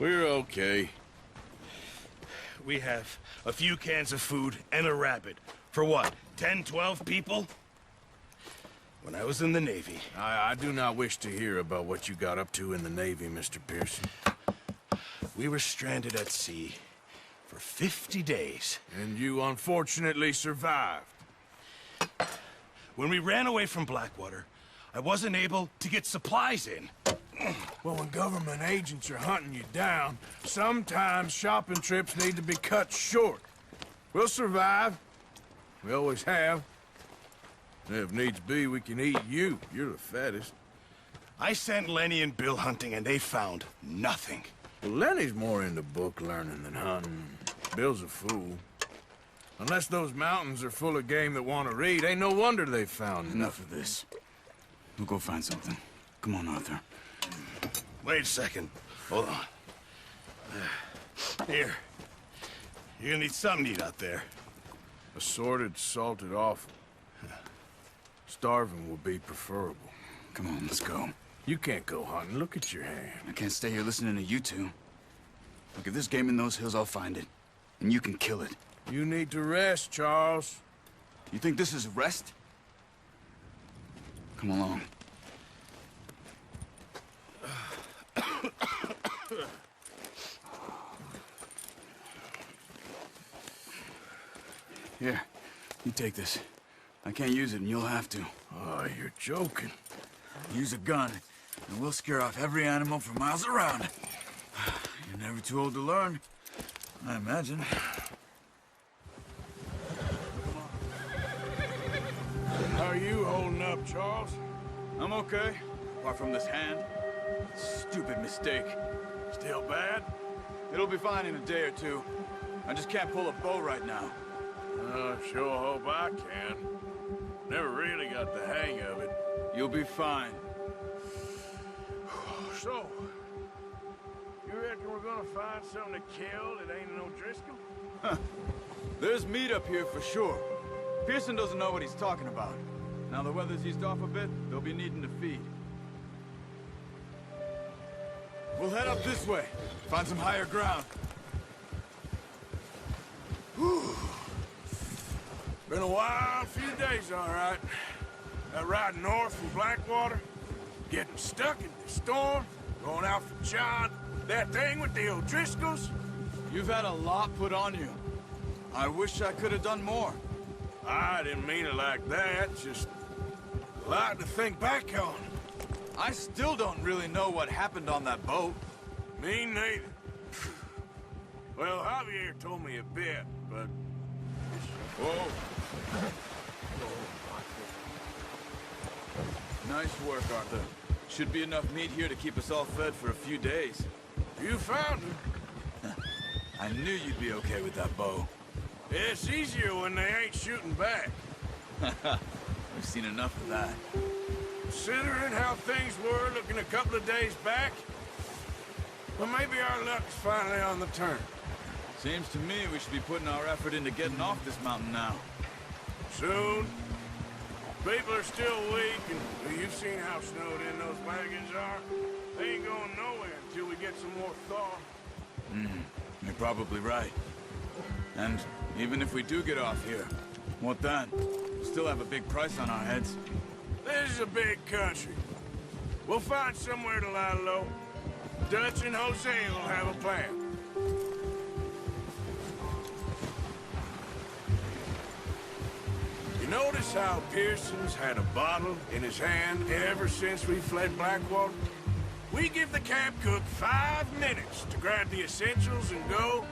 We're okay. We have a few cans of food and a rabbit. For what, 10, 12 people? When I was in the Navy... I do not wish to hear about what you got up to in the Navy, Mr. Pearson. We were stranded at sea for 50 days. And you unfortunately survived. When we ran away from Blackwater, I wasn't able to get supplies in. Well, when government agents are hunting you down, sometimes shopping trips need to be cut short. We'll survive. We always have. If needs be, we can eat you. You're the fattest. I sent Lenny and Bill hunting, and they found nothing. Well, Lenny's more into book learning than hunting. Bill's a fool. Unless those mountains are full of game that want to read, ain't no wonder they found Enough of this. We'll go find something. Come on, Arthur. Wait a second. Hold on. Here. You're gonna need something to eat out there. Assorted, salted offal. Starving will be preferable. Come on, let's go. You can't go hunting. Look at your hand. I can't stay here listening to you two. Look, if there's game in those hills, I'll find it. And you can kill it. You need to rest, Charles. You think this is rest? Come along. Here, you take this. I can't use it, and you'll have to. Oh, you're joking. Use a gun, and we'll scare off every animal for miles around. You're never too old to learn, I imagine. How are you holding up, Charles? I'm okay, apart from this hand. Stupid mistake. Still bad? It'll be fine in a day or two. I just can't pull a bow right now. Sure hope I can. Never really got the hang of it. You'll be fine. So, you reckon we're gonna find something to kill that ain't no Driscoll? Huh. There's meat up here for sure. Pearson doesn't know what he's talking about. Now the weather's eased off a bit, they'll be needing to feed. We'll head up this way. Find some higher ground. Whew. Been a wild few days, all right. That ride north from Blackwater, getting stuck in the storm, going out for John, that thing with the O'Driscolls. You've had a lot put on you. I wish I could have done more. I didn't mean it like that, just a lot to think back on. I still don't really know what happened on that boat. Me neither. Well, Javier told me a bit, but... Whoa. Nice work, Arthur. Should be enough meat here to keep us all fed for a few days. You found him. I knew you'd be okay with that bow. It's easier when they ain't shooting back. We've seen enough of that. Considering how things were looking a couple of days back, well, maybe our luck's finally on the turn. Seems to me we should be putting our effort into getting off this mountain now. Soon. People are still weak, and you've seen how snowed in those wagons are. They ain't going nowhere until we get some more thaw. You're probably right. And even if we do get off here, what then? We'll still have a big price on our heads. This is a big country. We'll find somewhere to lie low. Dutch and Jose will have a plan. You notice how Pearson's had a bottle in his hand ever since we fled Blackwater? We give the camp cook 5 minutes to grab the essentials and go,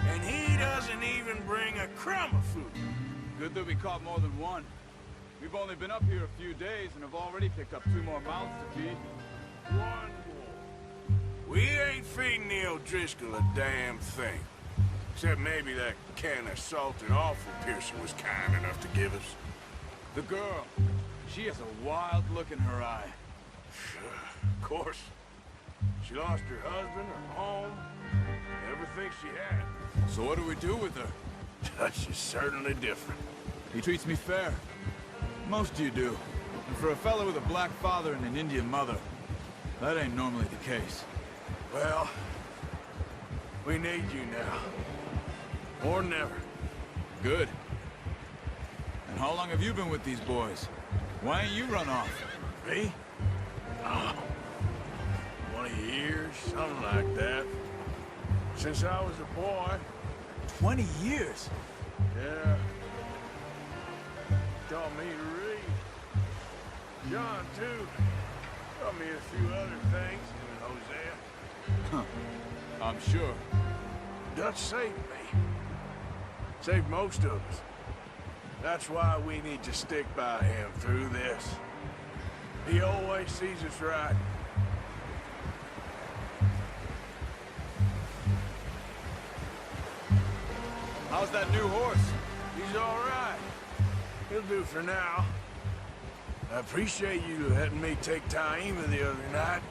and he doesn't even bring a crumb of food. Good that we caught more than one. We've only been up here a few days and have already picked up 2 more mouths to feed. 1 more. We ain't feeding the O'Driscoll a damn thing. Except maybe that can of salted offal Pearson was kind enough to give us. The girl, she has a wild look in her eye. Of course. She lost her husband, her home, everything she had. So what do we do with her? Dutch is certainly different. He treats me fair. Most of you do. And for a fellow with a black father and an Indian mother, that ain't normally the case. Well, We need you now. More than ever. Good. And how long have you been with these boys? Why ain't you run off? Me? Oh, 20 years, something like that. Since I was a boy. 20 years? Yeah. Taught me to read. John, too. Taught me a few other things, and Hosea. Huh. I'm sure. Dutch saved me. Saved most of us. That's why we need to stick by him through this. He always sees us right. How's that new horse? He's all right. He'll do for now. I appreciate you letting me take Taima the other night.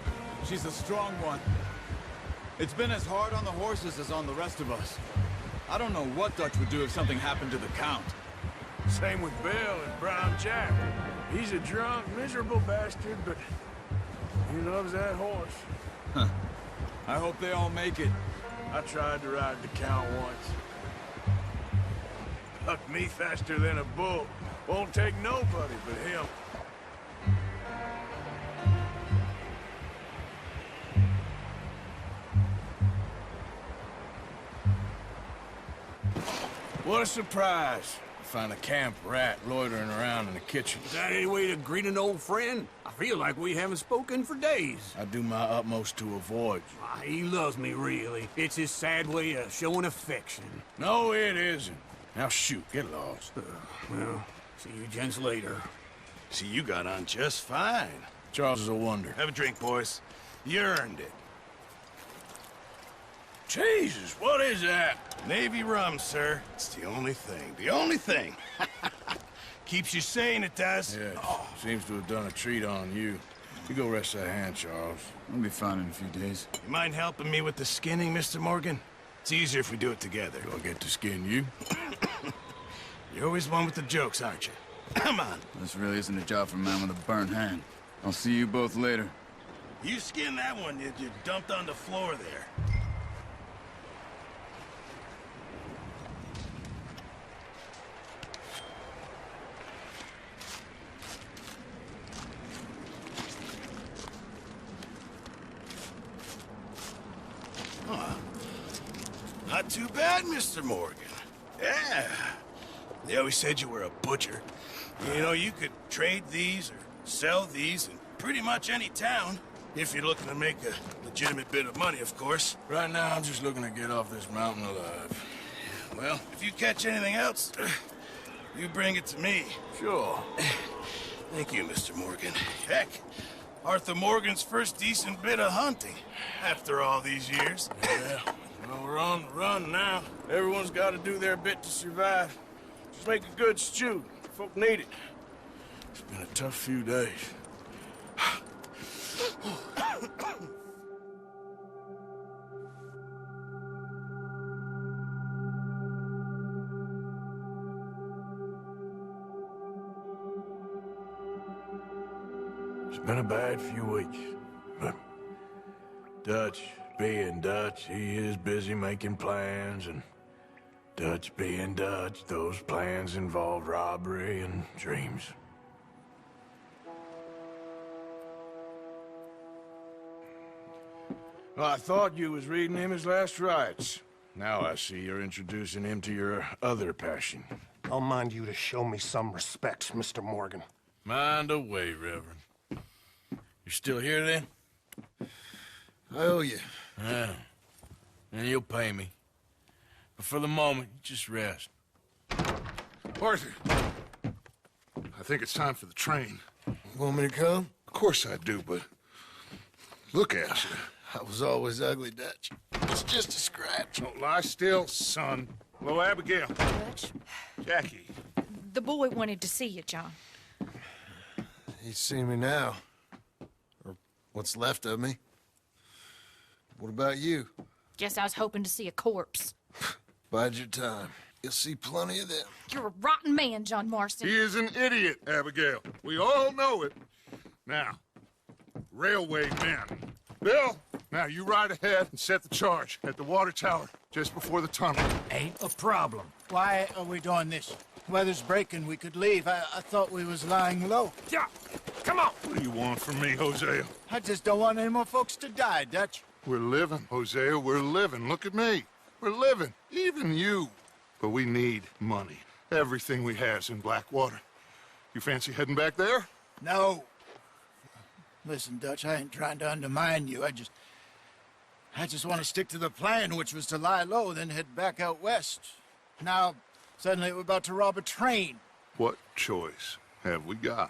She's a strong one. It's been as hard on the horses as on the rest of us. I don't know what Dutch would do if something happened to the Count. Same with Bill and Brown Jack. He's a drunk, miserable bastard, but he loves that horse. Huh. I hope they all make it. I tried to ride the Count once. Bucked me faster than a bull. Won't take nobody but him. What a surprise. Find a camp rat loitering around in the kitchen. Is that any way to greet an old friend? I feel like we haven't spoken for days. I do my utmost to avoid you. He loves me, really. It's his sad way of showing affection. No, it isn't. Now shoot, get lost. Well, see you gents later. See, you got on just fine. Charles is a wonder. Have a drink, boys. You earned it. Jesus, what is that? Navy rum, sir. It's the only thing. The only thing. Keeps you sane, it does. Yes, seems to have done a treat on you. You go rest that hand, Charles. I'll be fine in a few days. You mind helping me with the skinning, Mr. Morgan? It's easier if we do it together. Do I get to skin you? You're always one with the jokes, aren't you? Come on. This really isn't a job for a man with a burnt hand. I'll see you both later. You skinned that one you dumped on the floor there. Not too bad, Mr. Morgan. Yeah. They always said you were a butcher. You know, you could trade these or sell these in pretty much any town. If you're looking to make a legitimate bit of money, of course. Right now, I'm just looking to get off this mountain alive. Well, if you catch anything else, you bring it to me. Sure. Thank you, Mr. Morgan. Heck, Arthur Morgan's first decent bit of hunting after all these years. Yeah. Well, we're on the run now. Everyone's got to do their bit to survive. Just make a good stew. Folk need it. It's been a tough few days. It's been a bad few weeks, but Dutch being Dutch, he is busy making plans, and Dutch being Dutch, those plans involve robbery and dreams. Well, I thought you was reading him his last rites. Now I see you're introducing him to your other passion. I'll mind you to show me some respect, Mr. Morgan. Mind away, Reverend. You still here, then? I owe you. Yeah. And you'll pay me. But for the moment, just rest. Arthur, I think it's time for the train. Want me to come? Of course I do, but look at you. I was always ugly, Dutch. It's just a scratch. Don't lie still, son. Hello, Abigail. Dutch, Jackie. the boy wanted to see you, John. He's seen me now. Or what's left of me. What about you? Guess I was hoping to see a corpse. Bide your time. You'll see plenty of them. You're a rotten man, John Marston. He is an idiot, Abigail. We all know it. Now, railway men. Bill, now you ride ahead and set the charge at the water tower just before the tunnel. Ain't a problem. Why are we doing this? Weather's breaking. We could leave. I thought we was lying low. Yeah, come on. What do you want from me, Hosea? I just don't want any more folks to die, Dutch. We're living, Hosea, we're living. Look at me. We're living, even you. But we need money. Everything we have's in Blackwater. You fancy heading back there? No. Listen, Dutch, I ain't trying to undermine you. I just want to stick to the plan, which was to lie low, then head back out west. Now, suddenly we're about to rob a train. What choice have we got?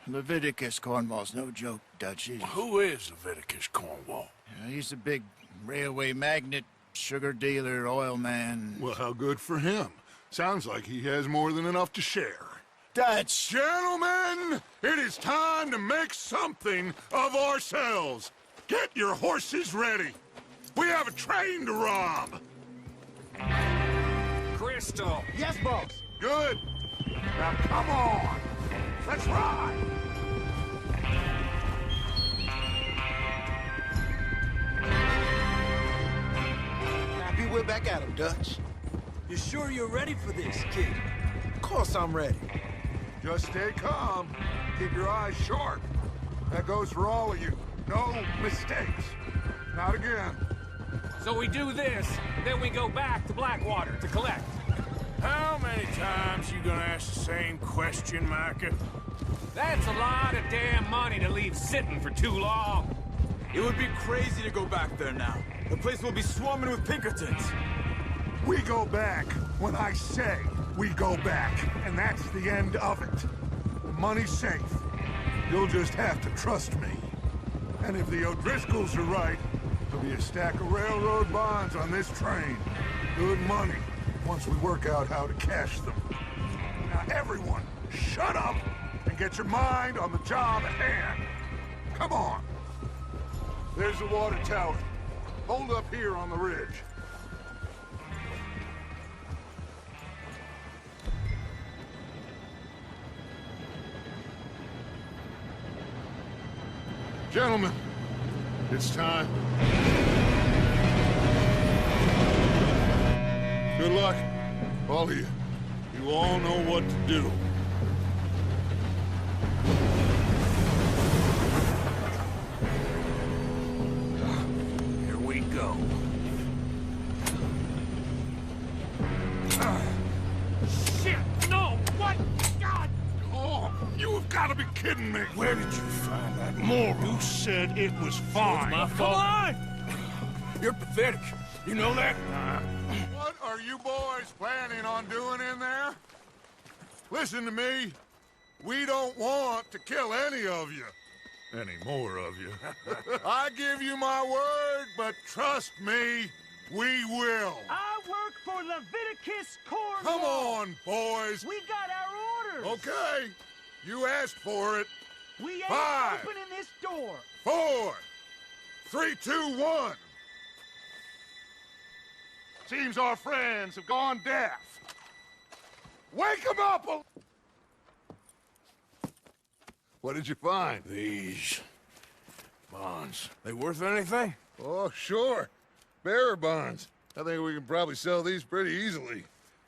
Leviticus Cornwall's no joke, Dutch. Who is Leviticus Cornwall? He's a big railway magnate, sugar dealer, oil man. Well, how good for him. Sounds like he has more than enough to share. Dutch! Gentlemen, it is time to make something of ourselves. Get your horses ready. We have a train to rob. Crystal! Yes, boss! Good. Now come on. Let's ride. Happy we're back at him, Dutch. You sure you're ready for this, kid? Of course I'm ready. Just stay calm. Keep your eyes sharp. That goes for all of you. No mistakes. Not again. So we do this, then we go back to Blackwater to collect. How many times you gonna ask the same question, Micah? That's a lot of damn money to leave sitting for too long. It would be crazy to go back there now. The place will be swarming with Pinkertons. We go back when I say we go back, and that's the end of it. The money's safe. You'll just have to trust me. And if the O'Driscolls are right, there'll be a stack of railroad bonds on this train. Good money, once we work out how to cash them. Now everyone, shut up and get your mind on the job at hand. Come on. There's the water tower. Hold up here on the ridge. Gentlemen, it's time. Good luck, all of you. You all know what to do. Here we go. Shit, no, what? God! Oh, you have got to be kidding me. Where did you find that moron? You said it was fine. My fault. Come on! You're pathetic. You know that? What are you boys planning on doing in there? Listen to me. We don't want to kill any of you. Any more of you. I give you my word, but trust me, we will. I work for Leviticus Cornwall. Come on, boys. We got our orders. Okay. You asked for it. We ain't 5, opening this door. 4, 3, 2, 1. Seems our friends have gone deaf. Wake them up! What did you find? These bonds. They worth anything? Oh, sure. Bearer bonds. I think we can probably sell these pretty easily.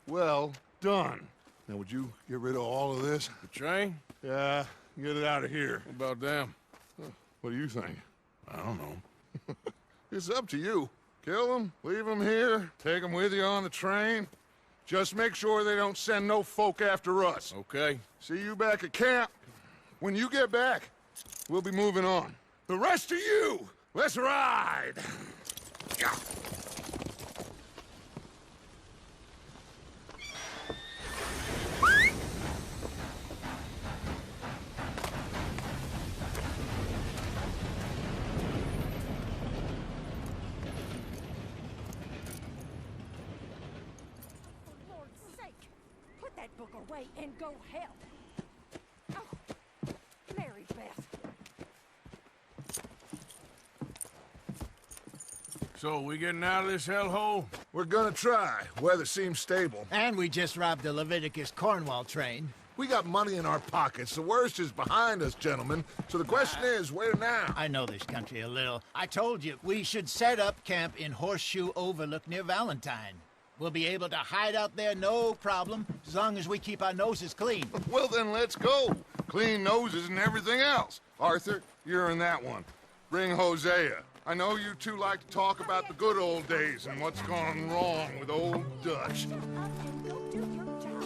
Well done. Now, would you get rid of all of this? The train? Yeah, get it out of here. What about them? What do you think? I don't know. It's up to you. Kill them, leave them here, take them with you on the train. Just make sure they don't send no folk after us. Okay. See you back at camp. When you get back, we'll be moving on. The rest of you, let's ride! Book away and go help. Oh, Mary Beth. So, we getting out of this hellhole? We're gonna try. Weather seems stable. And we just robbed the Leviticus Cornwall train. We got money in our pockets. The worst is behind us, gentlemen. So the question is, where now? I know this country a little. I told you, we should set up camp in Horseshoe Overlook near Valentine. We'll be able to hide out there, no problem, as long as we keep our noses clean. Well, then let's go. Clean noses and everything else. Arthur, you're in that one. Bring Hosea. I know you two like to talk about the good old days and what's gone wrong with old Dutch. Go do your job.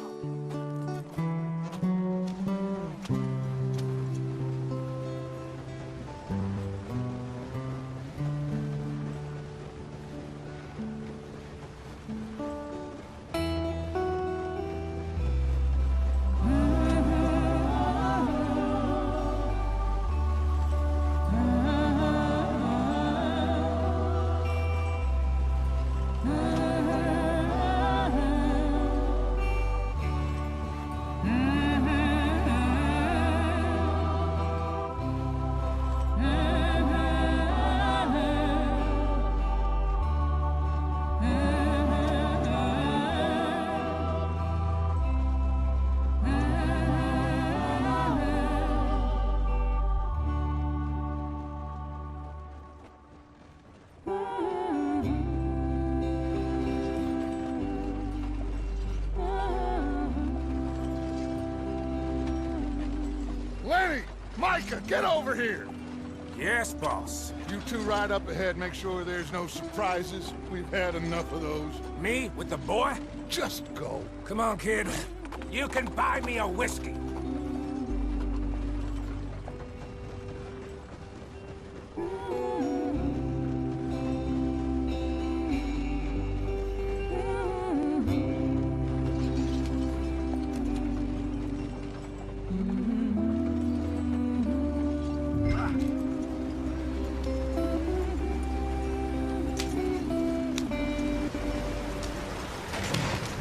Lenny! Micah, get over here! Yes, boss. You two ride up ahead, make sure there's no surprises. We've had enough of those. Me with the boy? Just go. Come on, kid. You can buy me a whiskey.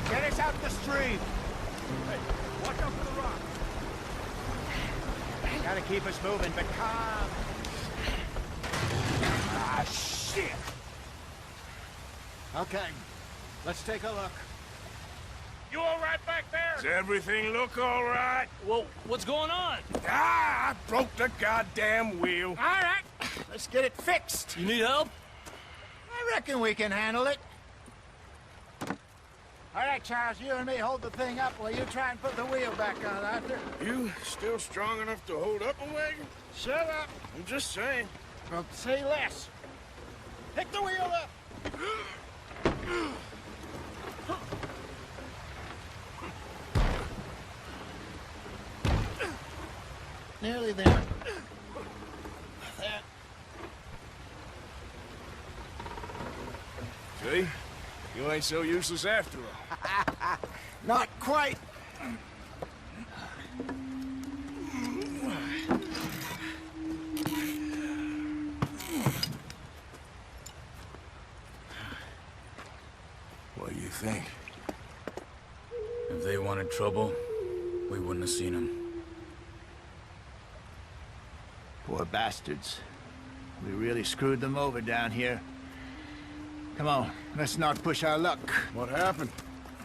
Get us out the stream! Watch out for the rock. Gotta keep us moving, but calm. Ah, shit. Okay, let's take a look. You all right back there? Does everything look all right? Well, what's going on? Ah, I broke the goddamn wheel. All right, let's get it fixed. You need help? I reckon we can handle it. All right, Charles, you and me hold the thing up while you try and put the wheel back on, Arthur. You still strong enough to hold up a wagon? Shut up. I'm just saying. Well, say less. Pick the wheel up. Nearly there. There. See? You ain't so useless after all. Not quite. What do you think? If they wanted trouble, we wouldn't have seen them. Poor bastards. We really screwed them over down here. Come on, let's not push our luck. What happened?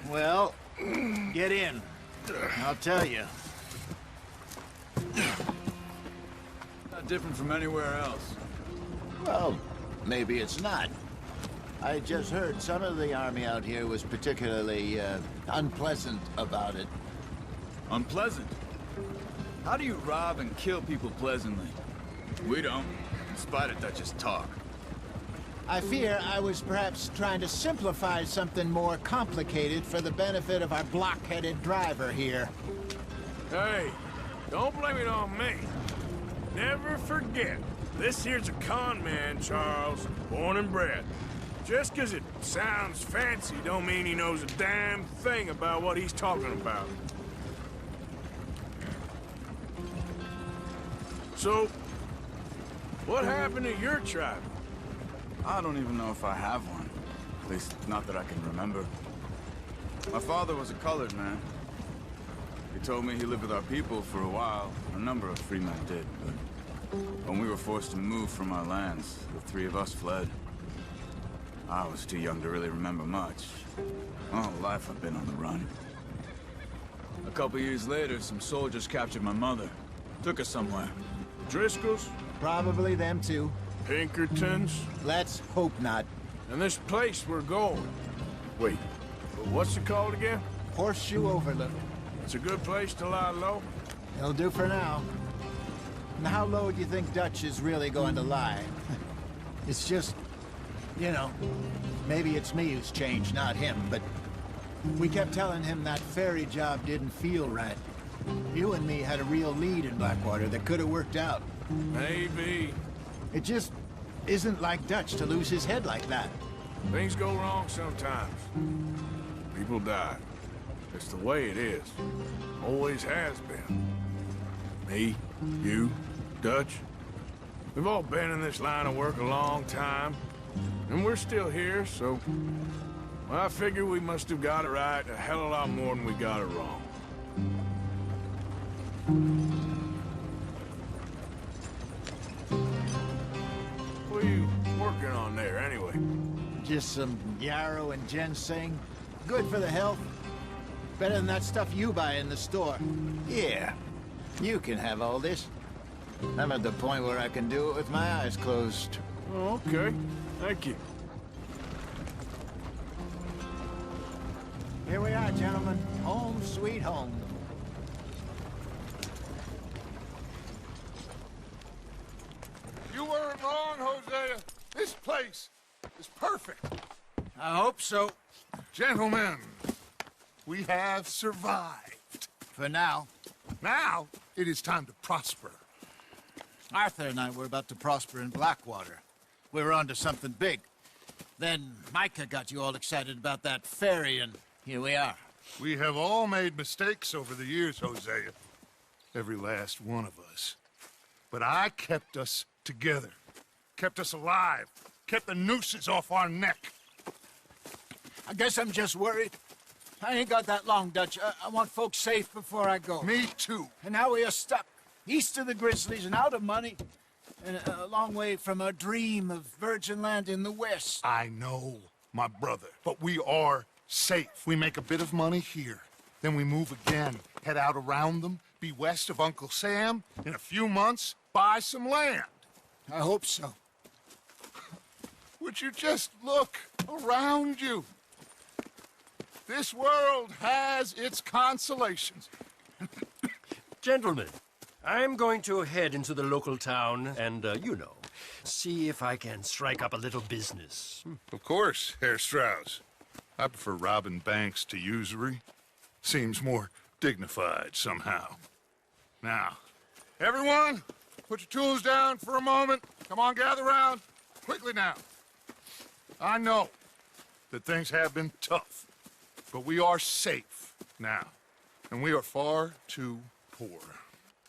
Well, get in. I'll tell you. Not different from anywhere else. Well, maybe it's not. I just heard some of the army out here was particularly, unpleasant about it. Unpleasant? How do you rob and kill people pleasantly? We don't, in spite of Dutch's talk. I fear I was perhaps trying to simplify something more complicated for the benefit of our block-headed driver here. Hey, don't blame it on me. Never forget, this here's a con man, Charles, born and bred. Just 'cause it sounds fancy don't mean he knows a damn thing about what he's talking about. So, what happened to your tribe? I don't even know if I have one. At least, not that I can remember. My father was a colored man. He told me he lived with our people for a while. A number of free men did, but when we were forced to move from our lands, the three of us fled. I was too young to really remember much. My whole life I've been on the run. I couple years later, some soldiers captured my mother. Took her somewhere. Driscoll's, Probably them too. Pinkertons, Let's hope not. and this place we're going. Wait, what's it called again? Horseshoe Overlook. It's a good place to lie low. It'll do for now. And how low do you think Dutch is really going to lie? It's just, you know, maybe it's me who's changed, not him, but we kept telling him that ferry job didn't feel right. You and me had a real lead in Blackwater that could have worked out. Maybe. It just isn't like Dutch to lose his head like that. Things go wrong sometimes. People die. It's the way it is. Always has been. Me, you, Dutch. We've all been in this line of work a long time. And we're still here, so... Well, I figure we must have got it right a hell of a lot more than we got it wrong. What are you working on there, anyway? Just some yarrow and ginseng. Good for the health. Better than that stuff you buy in the store. Yeah, you can have all this. I'm at the point where I can do it with my eyes closed. Oh, okay. Thank you. Here we are, gentlemen. Home sweet home. You weren't wrong, Hosea. This place is perfect. I hope so. Gentlemen, we have survived. For now. Now, it is time to prosper. Arthur and I were about to prosper in Blackwater. We were onto something big. Then Micah got you all excited about that ferry, and here we are. We have all made mistakes over the years, Hosea. Every last one of us. But I kept us together. Kept us alive. Kept the nooses off our neck. I guess I'm just worried. I ain't got that long, Dutch. I want folks safe before I go. Me too. And now we are stuck. East of the Grizzlies and out of money. And a long way from our dream of virgin land in the west. I know, my brother. But we are safe. We make a bit of money here. Then we move again. Head out around them. Be west of Uncle Sam. In a few months, buy some land. I hope so. Would you just look around you? This world has its consolations. Gentlemen, I'm going to head into the local town and, you know, see if I can strike up a little business. Of course, Herr Strauss. I prefer robbing banks to usury. Seems more dignified somehow. Now, everyone, put your tools down for a moment. Come on, gather round. Quickly now. I know that things have been tough, but we are safe now, and we are far too poor.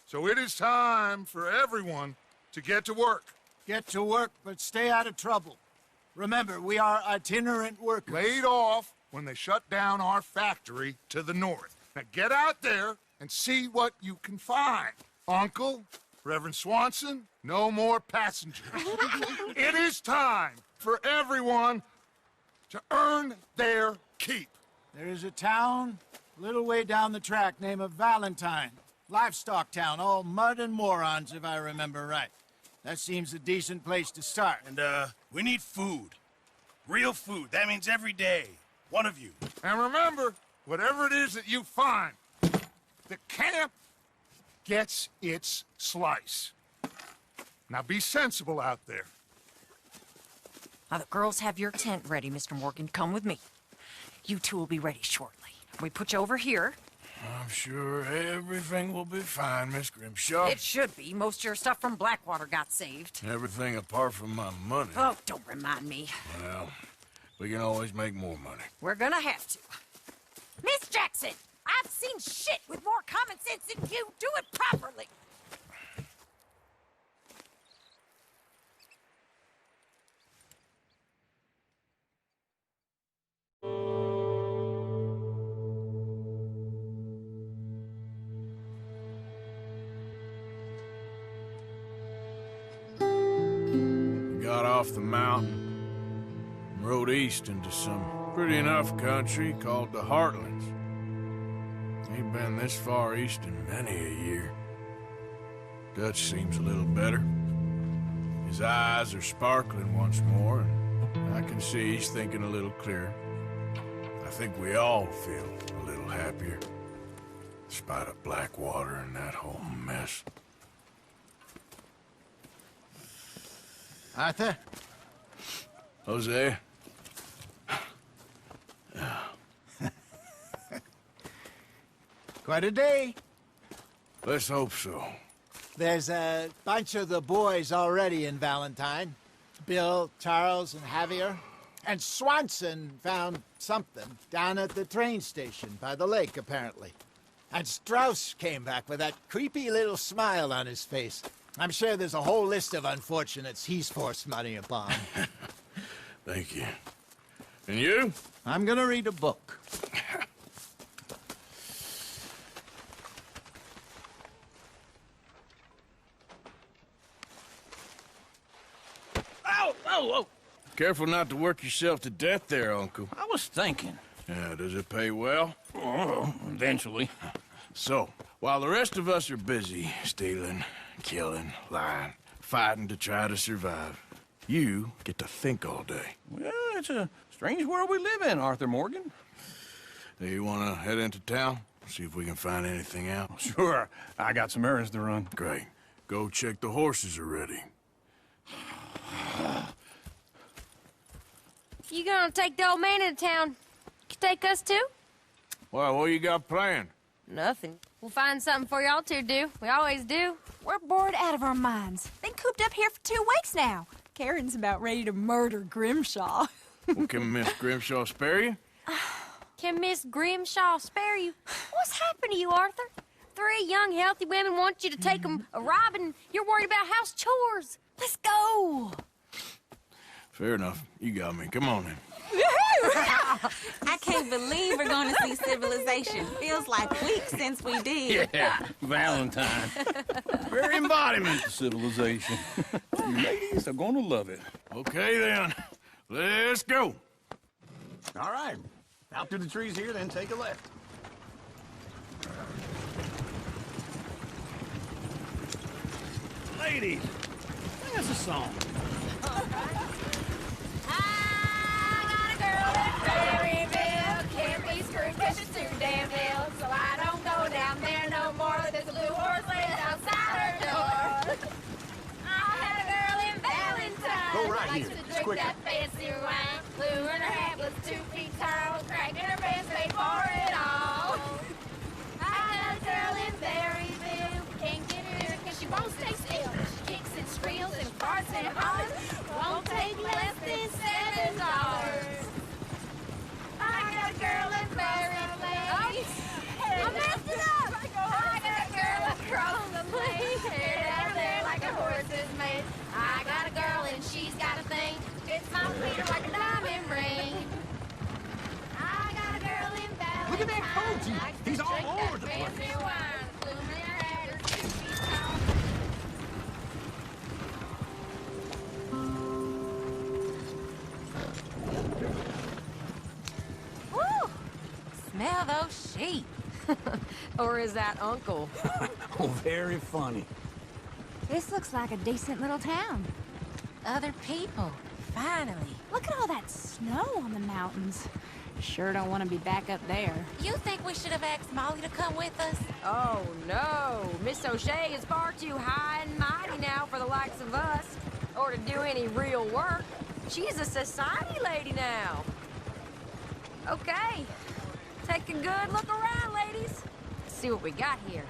So it is time for everyone to get to work. Get to work, but stay out of trouble. Remember, we are itinerant workers. Laid off when they shut down our factory to the north. Now get out there and see what you can find. Uncle, Reverend Swanson, no more passengers. It is time for everyone to earn their keep. There is a town a little way down the track named Valentine. Livestock town, all mud and morons, if I remember right. That seems a decent place to start. And, we need food. Real food. That means every day. One of you. And remember, whatever it is that you find, the camp gets its slice. Now be sensible out there. Now, the girls have your tent ready, Mr. Morgan. Come with me. You two will be ready shortly. We put you over here. I'm sure everything will be fine, Miss Grimshaw. It should be. Most of your stuff from Blackwater got saved. Everything apart from my money. Oh, don't remind me. Well, we can always make more money. We're gonna have to. Miss Jackson, I've seen shit with more common sense than you. Do it properly. Got off the mountain and rode east into some pretty enough country called the Heartlands. Ain't been this far east in many a year. Dutch seems a little better. His eyes are sparkling once more, and I can see he's thinking a little clearer. I think we all feel a little happier, despite of Blackwater and that whole mess. Arthur? Jose? Quite a day. Let's hope so. There's a bunch of the boys already in Valentine. Bill, Charles, and Javier. And Swanson found something down at the train station by the lake, apparently. And Strauss came back with that creepy little smile on his face. I'm sure there's a whole list of unfortunates he's forced money upon. Thank you. And you? I'm gonna read a book. Ow! Oh, oh! Careful not to work yourself to death there, Uncle. I was thinking. Yeah, does it pay well? Oh, eventually. So, while the rest of us are busy stealing, killing, lying, fighting to try to survive, you get to think all day. Well, it's a strange world we live in, Arthur Morgan. Hey, you want to head into town? See if we can find anything out? Sure. I got some errands to run. Great. Go check the horses are ready. You gonna take the old man into town? You take us too? Well, what you got planned? Nothing. We'll find something for y'all to do. We always do. We're bored out of our minds. Been cooped up here for 2 weeks now. Karen's about ready to murder Grimshaw. Well, can Miss Grimshaw spare you? Can Miss Grimshaw spare you? What's happened to you, Arthur? 3 young, healthy women want you to take them a robbing. You're worried about house chores. Let's go. Fair enough. You got me. Come on then. I can't believe we're going to see civilization. Feels like weeks since we did. Yeah, Valentine. Very embodiment of civilization. You ladies are going to love it. Okay, then. Let's go. All right. Out through the trees here, then take a left. Ladies, sing us a song. Can't be screwed 'cause she's too damn ill. So I don't go down there no more. There's a blue horse laying outside her door. I had a girl in Valentine. Go right Likes here. to It's drink quicker. that fancy wine. Blue in her hat was 2 feet tall. Cracking her pants paid for it all. I had a girl in Berryville. Can't get her 'cause she won't stay still. She kicks and squeals and farts and hollers. Won't take less than $7. I got a girl in Berryville. I messed it up. I got a girl across the lane. Hair down there like a horse is made. I got a girl and she's got a thing. Fits my feet like a diamond ring. I got a girl in Valentine. Look at that coat. Likes to He's all drink over that the fancy place. wine. Bloom in her hat is 2 feet tall. Woo! Smell those sheep. Or is that Uncle? Oh, very funny. This looks like a decent little town. Other people. Finally. Look at all that snow on the mountains. Sure don't want to be back up there. You think we should have asked Molly to come with us? Oh, no. Miss O'Shea is far too high and mighty now for the likes of us, or to do any real work. She's a society lady now. Okay. Take a good look around, ladies. See what we got here.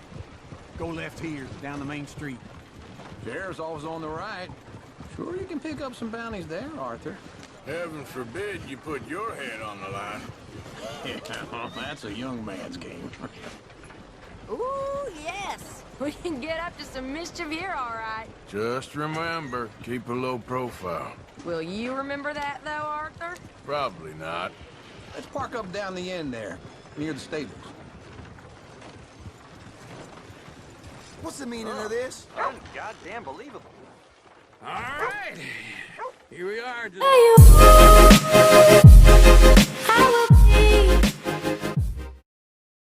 Go left here, down the main street. Sheriff's always on the right. Sure you can pick up some bounties there, Arthur. Heaven forbid you put your head on the line. Yeah, that's a young man's game. Ooh, yes. We can get up to some mischief here, all right. Just remember, keep a low profile. Will you remember that, though, Arthur? Probably not. Let's park up down the end there, near the stables. What's the meaning of this? Goddamn believable. All right. Here we are.